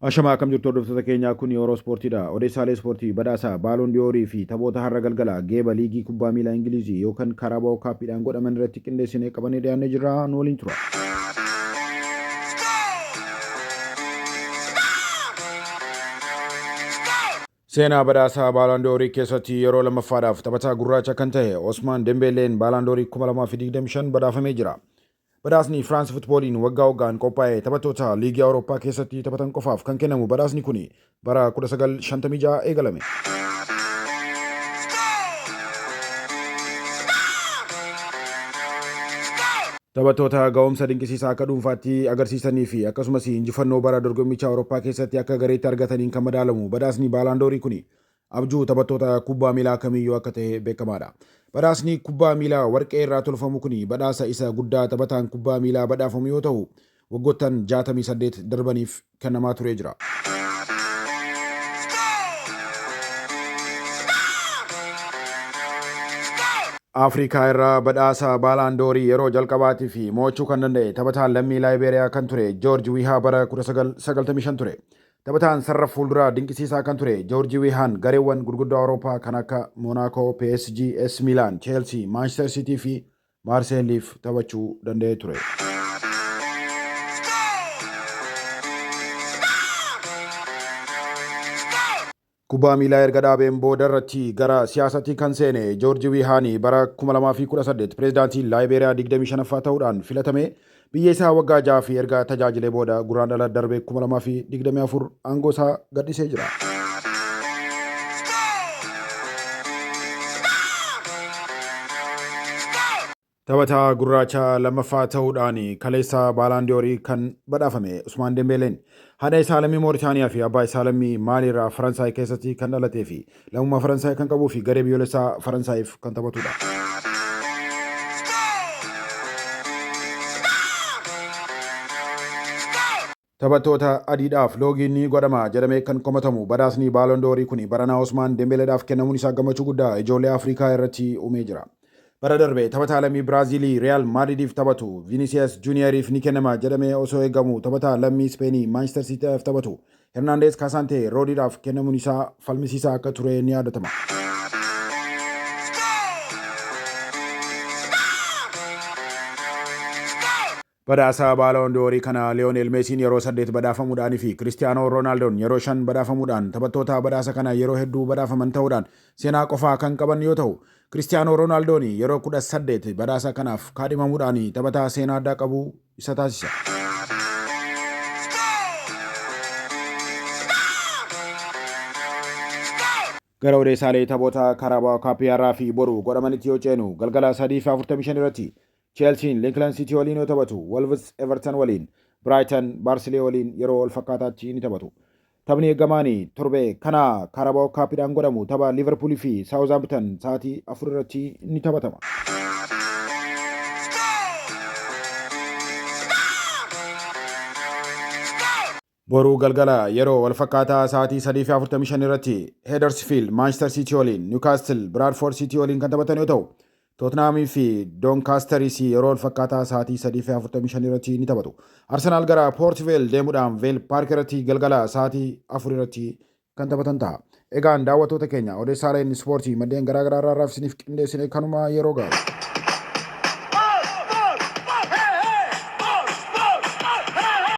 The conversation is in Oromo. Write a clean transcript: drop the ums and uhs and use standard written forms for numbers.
Ashamaa akkam jirtu hordoftoota keenyaa kun yeroo ispoortiidha. Odesaalee ispoortii badhaasa Baaloon Doorii fi taphoota har'a galgala geeba liigii kubbaa miilaa Inglizii yookaan Karaabaa kaappiidhaan godhaman irratti qindeessinee qabannee dhiyaannee jirra. Nu waliin tura. Seenaa badhaasa Baaloon Doorii keessatti yeroo lammaffaadhaaf taphataa gurraacha kan ta'e Osmaan Dembeeleen Baaloon Doorii 2025 badhaafamee jira. Badhaasni Firaans futbooliin waggaa waggaan qophaa'ee taphatoota liigii Awurooppaa keessatti taphatan qofaaf kan kennamu badhaasni kun bara 1956 eegalame. Taphattoota ga'umsa dinqisiisaa akka dhuunfaatti agarsiisanii fi akkasumas injifannoo bara dorgommicha Awurooppaa keessatti akka gareetti argataniin kan madaalamu badhaasni Baaloon Doorii kun abjuu taphattoota kubbaa miilaa kamiyyuu akka ta'e beekamaadha. Badhaasni kubbaa miilaa warqee irraa tolfamu kun badhaasa isa guddaa taphataan kubbaa miilaa badhaafamu yoo ta'u waggoottan 68 darbaniif kennamaa turee jira. Afrikaa irraa badhaasa Baaloon Doorii yeroo jalqabaatii fi mo'achuu kan danda'e taphataan lammii Laayibeeriyaa kan ture Joorji Wihaa bara 1995 ture. Taphataan sarara fuulduraa dinqisiisaa kan ture Joorji Wihaan gareewwan gurguddoo Awurooppaa kan akka Monaco, PSG, AS Milan, Chelsea, Manchester City fi Marseilleef taphachuu danda'ee ture. Kubbaa miilaa erga dhaabeen booda irratti gara siyaasatti kan seene Joorji Wihaan bara 2018 pireezidaantii Laayibeeriyaa 25ffaa ta'uudhaan filatame. Biyya isaa waggaa 6 fi erga tajaajilee booda guraandhala darbee 2024 aangoo isaa gadhiisee jira. Taphataa gurraacha lammaffaa ta'uudhaan kaleessa Baaloon Doorii kan badhaafame Osmaan Dembeeleen haadha isaa lammii Mooritaaniyaa fi abbaa isaa lammii Maaliirraa Faransaay keessatti kan dhalatee fi lammummaa Faransaay kan qabuu fi garee biyyoolessaa Faransaayif kan taphatudha. Taphattoota adiidhaaf loogiin ni godhama jedhamee kan komatamu badhaasni Baaloon Doorii kun baranaa Osmaan Dembeeleedhaaf kennamuun isaa gammachuu guddaa ijoollee Afrikaa irratti uumee jira. Bara darbe taphataa lammii Biraazilii Real Madridiif taphatu Vinicius Junioriif ni kennama jedhamee osoo eegamu taphataa lammii Ispeenii Manchester City'f taphatu Hernandez Casante Roodiidhaaf kennamuun isaa falmisiisaa akka ture ni yaadatama. Badhaasa Baaloon Doorii kana Lionel Messiin yeroo 8 badhaafamuudhaan fi Cristiano Ronaldoon yeroo 5 badhaafamuudhaan taphattoota badhaasa kana yeroo hedduu badhaafaman ta'uudhaan seenaa qofaa kan qaban yoo ta'u Cristiano Ronaldoon yeroo 18 badhaasa kanaaf kaadhimamuudhaan taphataa seenaa addaa qabu isa taasisa. Gara Odesaalee taphoota Karaabaa kaappii Har'aa fi Boruu godhamanitti yoo ceenu galgala 3:45 irratti Chelsea Lincoln City waliin yoo taphatu, Wolves Everton waliin, Brighton Barsilee waliin yeroo wal fakkaataatti ni taphatu. Taphni eegamaan torbee kana Karaabaa kaappiidhaan godhamu tapha Liverpool fi Southampton sa'aatii 4 irratti ni taphatama. Boruu galgala yeroo wal fakkaataa sa'aatii 3:45 irratti Huddersfield Manchester City waliin, Newcastle Bradford City waliin kan taphatan yoo ta'u Tottenham fi Doncasteris yeroo wal fakkaataa sa'aatii 3:45 irratti ni taphatu. Arsenal gara Port Vale deemuudhaan Vale Park irratti galgala sa'aatii 4 irratti kan taphatan ta'a. Egaan daawwattoota keenya Odesaaleen ispoortii maddeen garaa garaa irraa isiniif qindeessine kanuma yeroo gahu.